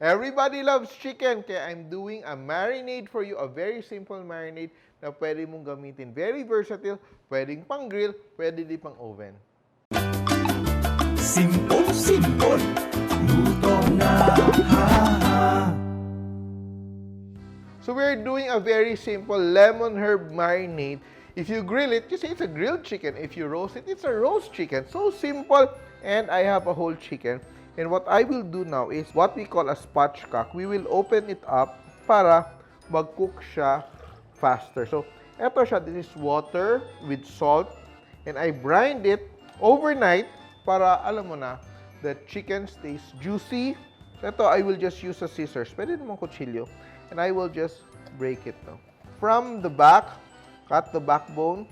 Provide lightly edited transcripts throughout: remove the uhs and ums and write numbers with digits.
Everybody loves chicken, kaya I'm doing a marinade for you, a very simple marinade na pwede mong gamitin. Very versatile, pwedeng pang grill, pwede din pang oven. Simple, luto na, So we're doing a very simple lemon herb marinade. If you grill it, you say it's a grilled chicken. If you roast it, it's a roast chicken. So simple, and I have a whole chicken. And what I will do now is what we call a spatchcock. We will open it up para mag-cook siya faster. So, eto siya. This is water with salt. And I brined it overnight para, alam mo na, the chicken stays juicy. So, ito, I will just use a scissors. Pwede naman kutsilyo. And I will just break it now. From the back, cut the backbone.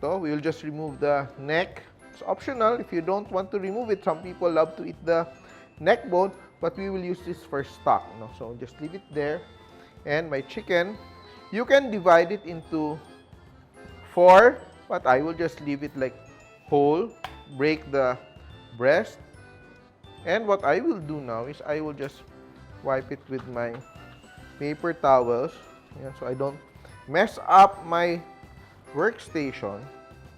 Ito, we will just remove the neck. It's optional if you don't want to remove it. Some people love to eat the neck bone, but we will use this for stock. No? So just leave it there. And my chicken, you can divide it into 4, but I will just leave it like whole. Break the breast. And what I will do now is I will just wipe it with my paper towels. Yeah, so I don't mess up my workstation.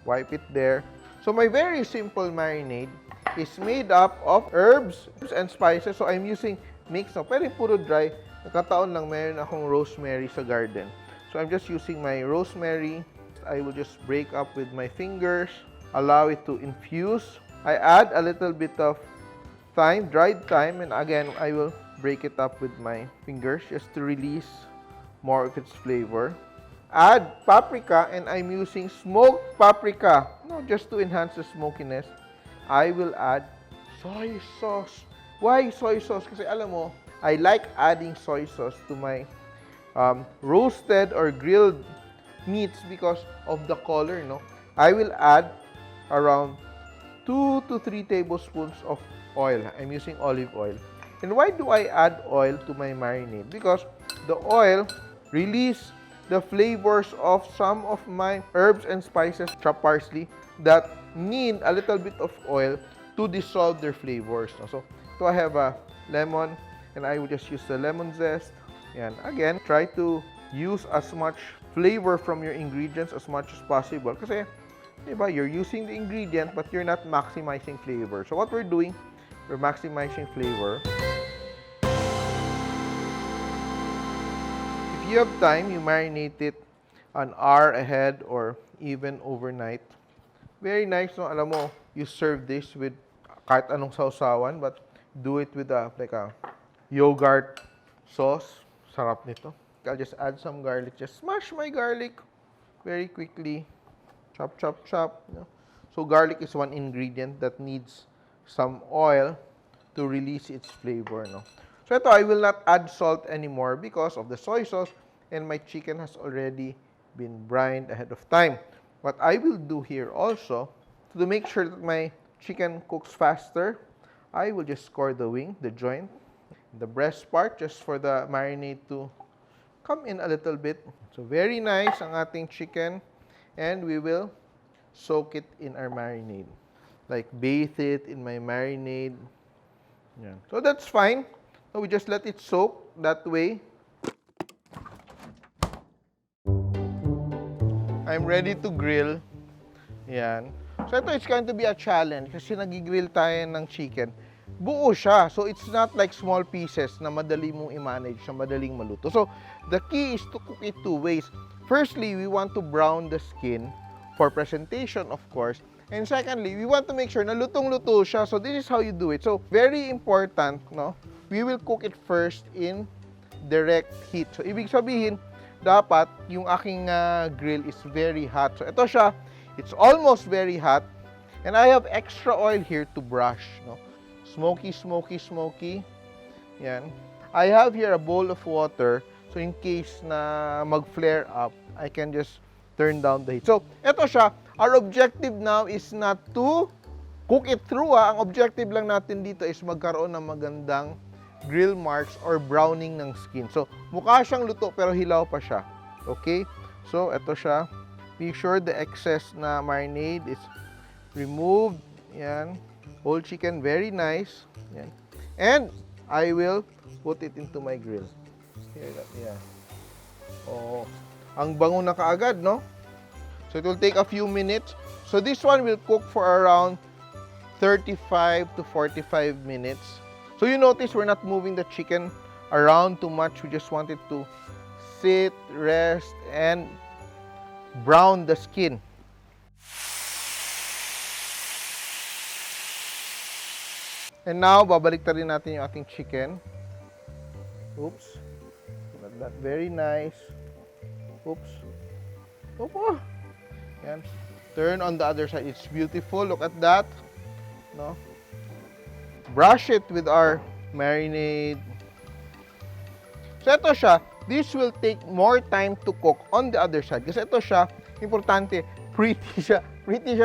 Wipe it there. So my very simple marinade is made up of herbs and spices. So I'm using mix na pwede puro dry. Nakataon lang meron akong rosemary sa garden. So I'm just using my rosemary. I will just break up with my fingers. Allow it to infuse. I add a little bit of thyme, dried thyme. And again, I will break it up with my fingers just to release more of its flavor. Add paprika, and I'm using smoked paprika, no, just to enhance the smokiness. I will add soy sauce. Why soy sauce? Kasi alam mo, I like adding soy sauce to my roasted or grilled meats because of the color, no? I will add around 2 to 3 tablespoons of oil. I'm using olive oil. And why do I add oil to my marinade? Because the oil release the flavors of some of my herbs and spices, chopped parsley, that need a little bit of oil to dissolve their flavors. So I have a lemon, and I will just use the lemon zest. And again, try to use as much flavor from your ingredients as much as possible. Kasi, diba, you're using the ingredient, but you're not maximizing flavor. So what we're doing, we're maximizing flavor. If you have time, you marinate it an hour ahead or even overnight. Very nice, no? Alam mo, you serve this with kahit anong sausawan, but do it with like a yogurt sauce. Sarap nito. I'll just add some garlic. Just smash my garlic very quickly. Chop, chop, chop. You know? So garlic is one ingredient that needs some oil to release its flavor. No? So ito, I will not add salt anymore because of the soy sauce, and my chicken has already been brined ahead of time. What I will do here also, to make sure that my chicken cooks faster, I will just score the wing, the joint, the breast part, just for the marinade to come in a little bit. So very nice ang ating chicken, and we will soak it in our marinade. Like bathe it in my marinade. Yeah. So that's fine. So we just let it soak that way. I'm ready to grill. Yan. So ito, it's going to be a challenge kasi nag-grill tayo ng chicken. Buo siya. So it's not like small pieces na madali mong i-manage, na madaling maluto. So the key is to cook it 2 ways. Firstly, we want to brown the skin for presentation, of course. And secondly, we want to make sure na lutong-luto siya. So this is how you do it. So very important, no? We will cook it first in direct heat. So ibig sabihin, dapat yung aking grill is very hot. So ito siya, it's almost very hot. And I have extra oil here to brush, no? Smoky, smoky, smoky. Yan. I have here a bowl of water. So in case na mag-flare up, I can just turn down the heat. So ito siya, our objective now is not to cook it through. Ang objective lang natin dito is magkaroon ng magandang grill marks or browning ng skin. So, mukha siyang luto pero hilaw pa siya. Okay? So, ito siya. Make sure the excess na marinade is removed. Yan. Whole chicken, very nice. Yan. And, I will put it into my grill. Here, yeah. Oh, ang bango na kaagad, no? So it will take a few minutes. So this one will cook for around 35 to 45 minutes. So you notice we're not moving the chicken around too much. We just want it to sit, rest, and brown the skin. And now, babalik rin natin yung ating chicken. Oops. Look at that. Very nice. Oops. Opo. Yan. Turn on the other side. It's beautiful. Look at that. No? Brush it with our marinade. So, ito siya. This will take more time to cook on the other side. Kasi ito siya, importante, pretty siya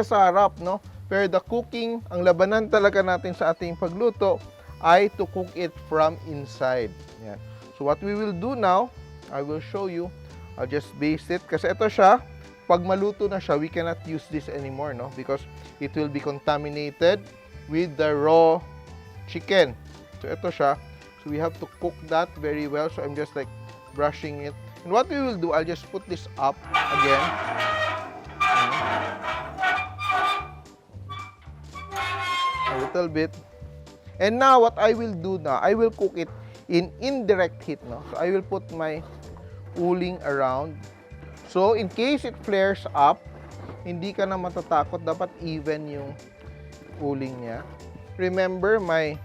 sa harap, no? Pero the cooking, ang labanan talaga natin sa ating pagluto ay to cook it from inside. Yan. So what we will do now, I will show you. I'll just baste it. Kasi ito siya, pag maluto na siya, we cannot use this anymore, no? Because it will be contaminated with the raw chicken. So ito siya. So we have to cook that very well. So I'm just like brushing it. And what we will do, I'll just put this up again. A little bit. And now, what I will do now, I will cook it in indirect heat. No? So I will put my uling around. So, in case it flares up, hindi ka na matatakot. Dapat even yung uling niya. Remember, my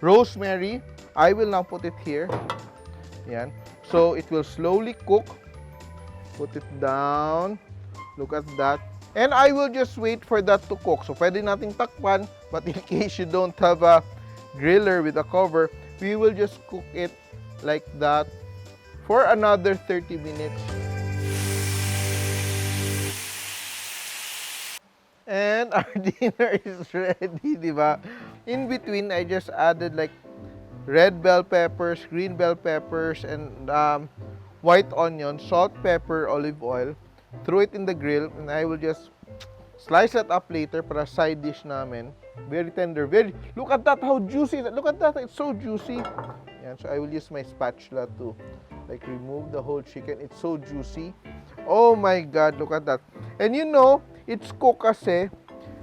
rosemary, I will now put it here. Yan. So, it will slowly cook. Put it down. Look at that. And I will just wait for that to cook. So, pwede nating takpan. But in case you don't have a griller with a cover, we will just cook it like that for another 30 minutes. And our dinner is ready, di ba? In between, I just added like red bell peppers, green bell peppers, and white onion, salt, pepper, olive oil. Throw it in the grill, and I will just slice that up later para side dish namin. Very tender. Look at that, how juicy. Look at that, it's so juicy. Yan, so I will use my spatula to like remove the whole chicken. It's so juicy. Oh my God, look at that. And you know, it's cooked kasi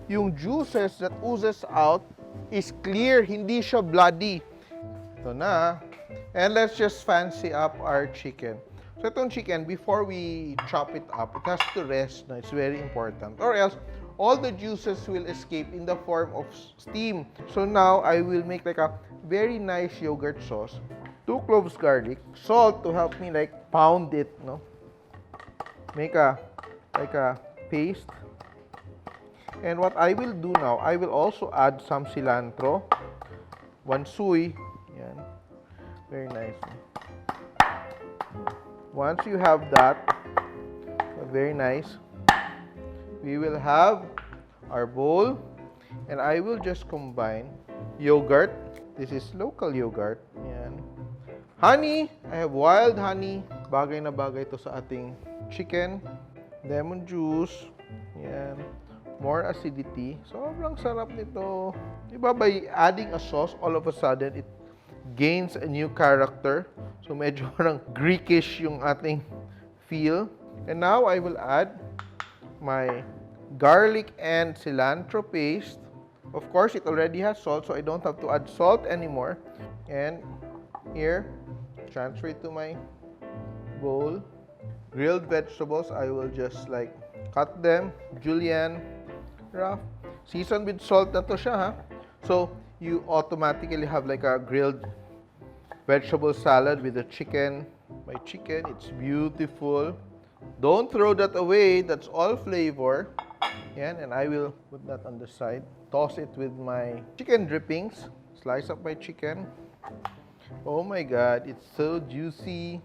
yung juices that oozes out is clear, hindi siya bloody. Ito na. And let's just fancy up our chicken. So itong chicken, before we chop it up, it has to rest. No? It's very important. Or else, all the juices will escape in the form of steam. So now, I will make like a very nice yogurt sauce. 2 cloves garlic. Salt to help me like pound it, no? Make a paste. And what I will do now, I will also add some cilantro. 1 suy. Yan. Very nice. Once you have that, very nice, we will have our bowl, and I will just combine yogurt. This is local yogurt. Yan. Honey, I have wild honey. Bagay na bagay ito sa ating chicken. Lemon juice. Yan. More acidity. Sobrang sarap nito. Diba, by adding a sauce, all of a sudden, it gains a new character. So, medyo parang Greekish yung ating feel. And now, I will add my garlic and cilantro paste. Of course, it already has salt, so I don't have to add salt anymore. And here, transfer it to my bowl. Grilled vegetables, I will just like cut them, julienne, rough. Seasoned with salt na to siya, ha? So, you automatically have like a grilled vegetable salad with the chicken. My chicken, it's beautiful. Don't throw that away. That's all flavor. Yan, and I will put that on the side. Toss it with my chicken drippings. Slice up my chicken. Oh my God, it's so juicy.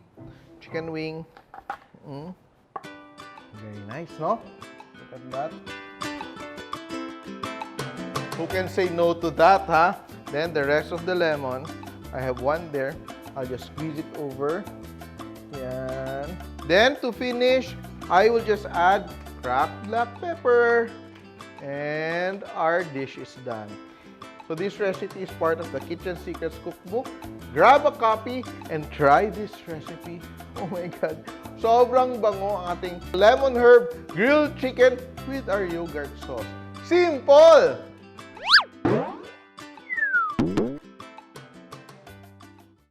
Chicken wing. Very nice, no? Look at that. Who can say no to that, huh? Then the rest of the lemon, I have one there. I'll just squeeze it over. Yan. Then to finish, I will just add cracked black pepper. And our dish is done. So this recipe is part of the Kitchen Secrets cookbook. Grab a copy and try this recipe. Oh my God! Sobrang bango ang ating lemon herb grilled chicken with our yogurt sauce. Simple!